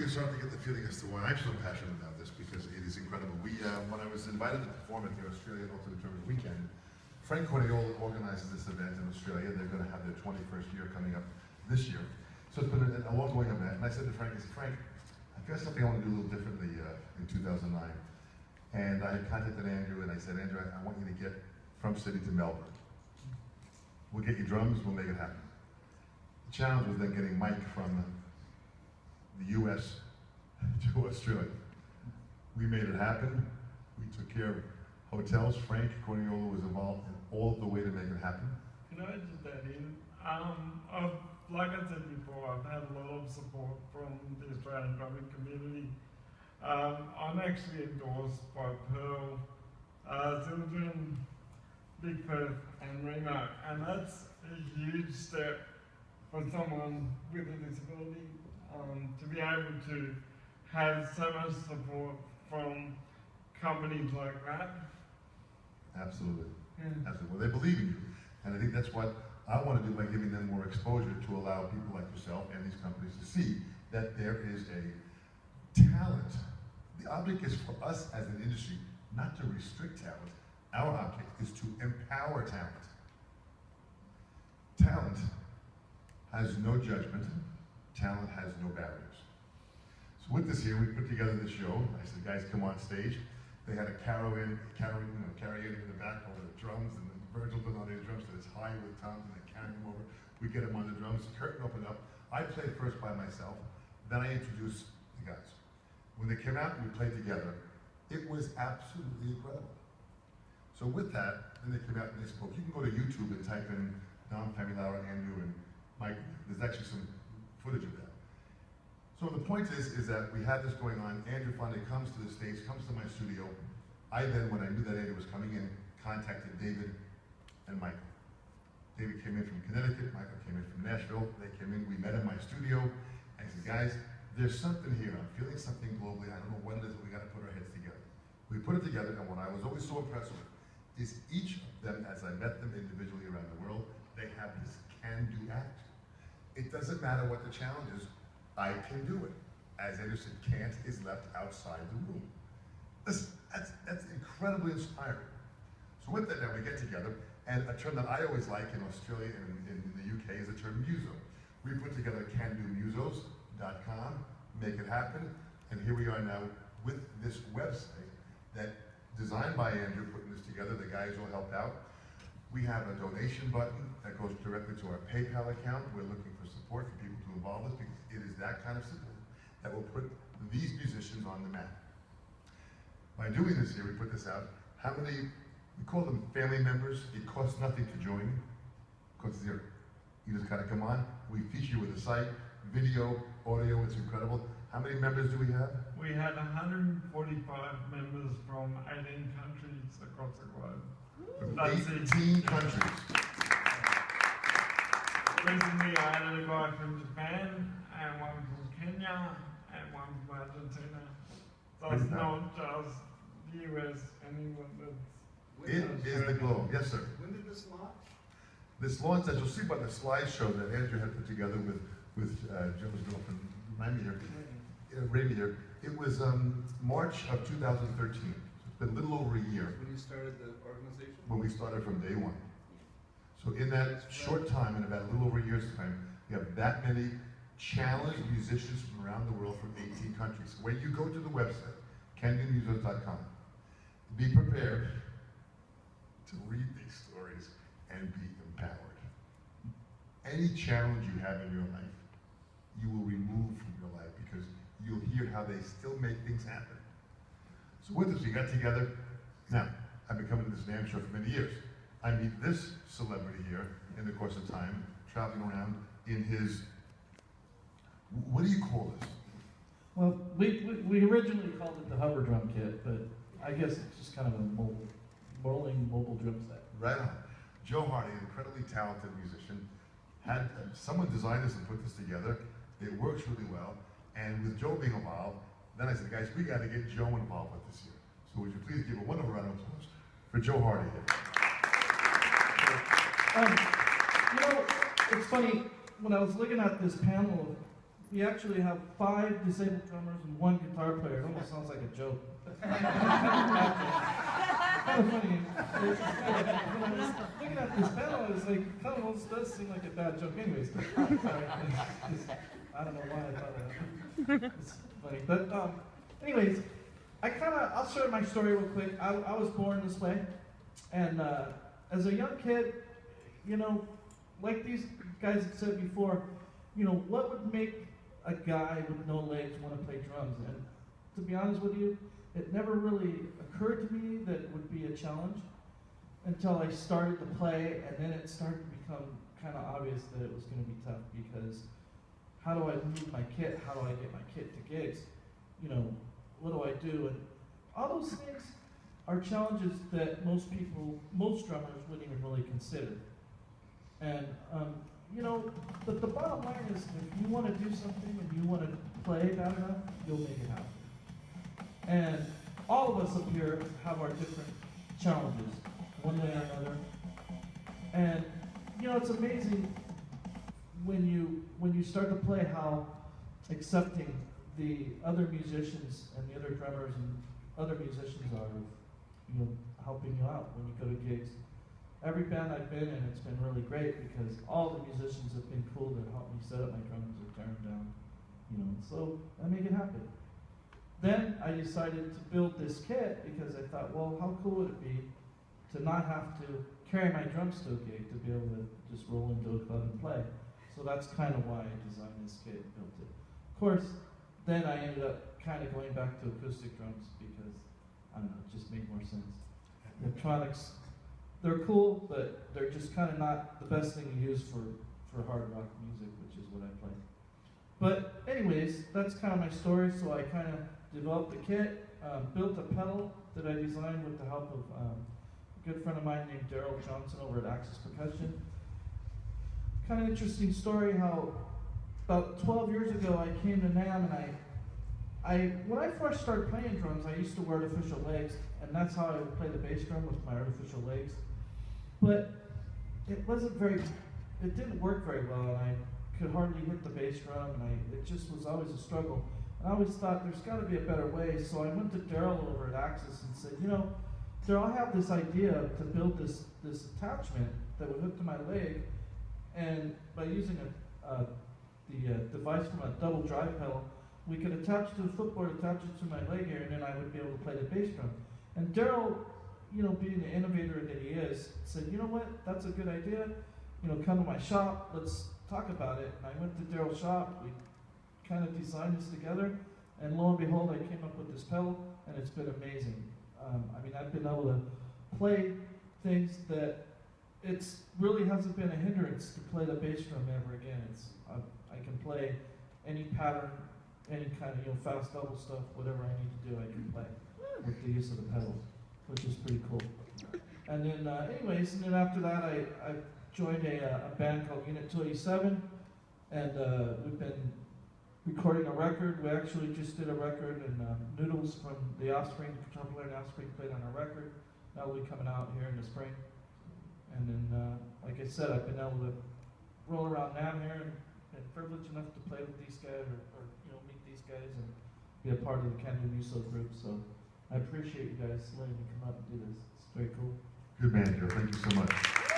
can start to get the feeling as to why I'm so passionate about this, because it is incredible. When I was invited to perform at the Australian Ultimate Drummers Weekend, Frank Corniola organizes this event in Australia. They're going to have their 21st year coming up this year. So it's been an ongoing event. And I said to Frank, Frank, I've got something I want to do a little differently in 2009. And I had contacted Andrew, and I said, Andrew, I want you to get from Sydney to Melbourne. We'll get you drums, we'll make it happen. The challenge was then getting Mike from the US to Australia. We made it happen. We took care of hotels. Frank Corniola was involved in all of the way to make it happen. Can I just add in? Like I said before, I've had a lot of support from the Australian drumming community. I'm actually endorsed by Pearl, Zildjian, Big Perth and Remo, and that's a huge step for someone with a disability to be able to have so much support from companies like that. Absolutely. Yeah. Absolutely. Well, they believe in you. And I think that's what I want to do by giving them more exposure to allow people like yourself and these companies to see that there is a talent. The object is for us as an industry not to restrict talent. Our object is to empower talent. Talent has no judgment. Talent has no barriers. So with this here, we put together this show. I said, guys, come on stage. They had a carry in the back over the drums, and then Virgil did all these drums, so it's high with Tom, and they carry them over. We get them on the drums, the curtain opened up. I played first by myself, then I introduced the guys. When they came out and we played together, it was absolutely incredible. So with that, then they came out and they spoke. You can go to YouTube and type in NAMM, Familaro, Andrew, and Mike. There's actually some footage of that. So the point is that we had this going on. Andrew finally comes to the States, comes to my studio. I then, when I knew that Andrew was coming in, contacted David and Michael. David came in from Connecticut, Michael came in from Nashville. They came in, we met in my studio. I said, guys, there's something here. I'm feeling something globally. I don't know what it is, but we got to put our heads together. We put it together, and what I was always so impressed with is each of them, as I met them individually around the world, they have this can-do attitude. It doesn't matter what the challenge is, I can do it. As Andrew said, can't is left outside the room. That's incredibly inspiring. So with that, now we get together, and a term that I always like in Australia and in the UK is the term muso. We put together candomusos.com, make it happen, and here we are now with this website that designed by Andrew, putting this together. The guys all helped out. We have a donation button that goes directly to our PayPal account. We're looking for support for people to involve us, because it is that kind of support that will put these musicians on the map. By doing this here, we put this out. How many, we call them family members. It costs nothing to join. It costs zero. You just gotta come on. We feature you with a site, video, audio, it's incredible. How many members do we have? We had 145 members from 18 countries across the globe. From 18 countries. Recently I had a guy from Japan, and one from Kenya, and one from Argentina. So it's not just the US and England. It is the globe. Yes, sir. When did this launch? This launch, as you'll see by the slideshow that Andrew had put together with Joe's girlfriend, Rami here, it was March of 2013. So it's been a little over a year. When you started the organization? When we started from day one. So in that short time, in about a little over a year's time, we have that many challenged musicians from around the world from 18 countries. When you go to the website, candomusos.com, be prepared to read these stories and be empowered. Any challenge you have in your life, you will remove from your life, because you'll hear how they still make things happen. So with this, we got together. Now, I've been coming to this NAMM show for many years. I meet this celebrity here in the course of time, traveling around in his, what do you call this? Well, we originally called it the hover drum kit, but I guess it's just kind of a rolling mobile drum set. Right on. Joe Hardy, an incredibly talented musician, had someone design this and put this together. It works really well. And with Joe being involved, then I said, guys, we got to get Joe involved with this here. So would you please give a wonderful round of applause for Joe Hardy here. You know, it's funny, when I was looking at this panel of we actually have 5 disabled drummers and 1 guitar player. It almost sounds like a joke. Kind of funny. When I was looking at this panel, I was like, kind of almost does seem like a bad joke. Anyways, sorry. I don't know why I thought that. It's funny. But anyways, I'll share my story real quick. I was born this way. And as a young kid, you know, like these guys had said before, you know, what would make a guy with no legs want to play drums? And to be honest with you, it never really occurred to me that it would be a challenge until I started to play, and then it started to become kind of obvious that it was going to be tough, because how do I move my kit? How do I get my kit to gigs? You know, what do I do? And all those things are challenges that most drummers wouldn't even really consider. And, you know, but the bottom line is, if you want to do something and you want to play bad enough, you'll make it happen. And all of us up here have our different challenges, one way or another. And, you know, it's amazing when you start to play how accepting the other musicians and the other drummers and other musicians are of, you know, helping you out when you go to gigs. Every band I've been in, it's been really great, because all the musicians have been cool to help me set up my drums or tear them down, you know, so I make it happen. Then I decided to build this kit, because I thought, well, how cool would it be to not have to carry my drums to a gig, to be able to just roll into a club and play. So that's kind of why I designed this kit and built it. Of course, then I ended up kind of going back to acoustic drums, because, I don't know, it just made more sense. Electronics, they're cool, but they're just kind of not the best thing to use for hard rock music, which is what I play. But anyways, that's kind of my story. So I kind of developed the kit, built a pedal that I designed with the help of a good friend of mine named Daryl Johnson over at Axis Percussion. Kind of interesting story how about 12 years ago I came to NAMM, and when I first started playing drums, I used to wear artificial legs, and that's how I would play the bass drum, with my artificial legs. But it didn't work very well, and I could hardly hit the bass drum, and it just was always a struggle. And I always thought there's got to be a better way, so I went to Daryl over at Axis and said, you know, Daryl, I have this idea to build this attachment that would hook to my leg, and by using the device from a double drive pedal, we could attach it to the footboard, attach it to my leg here, and then I would be able to play the bass drum. And Daryl, you know, being the innovator that he is, said, you know what, that's a good idea. You know, come to my shop, let's talk about it. And I went to Daryl's shop, we kind of designed this together, and lo and behold, I came up with this pedal, and it's been amazing. I mean, I've been able to play things that really hasn't been a hindrance to play the bass drum ever again. I can play any pattern, any kind of, you know, fast double stuff, whatever I need to do, I can play with the use of the pedals, which is pretty cool. And then, anyways, and then after that, I joined a band called Unit 287, and we've been recording a record. We actually just did a record, and Noodles from the Offspring, guitar player in Offspring, played on our record. That'll be coming out here in the spring. And then, like I said, I've been able to roll around NAMM here, and been privileged enough to play with these guys, or you know, meet these guys, and be a part of the Musos group. So I appreciate you guys letting me come up and do this. It's very cool. Good man, Joe. Thank you so much.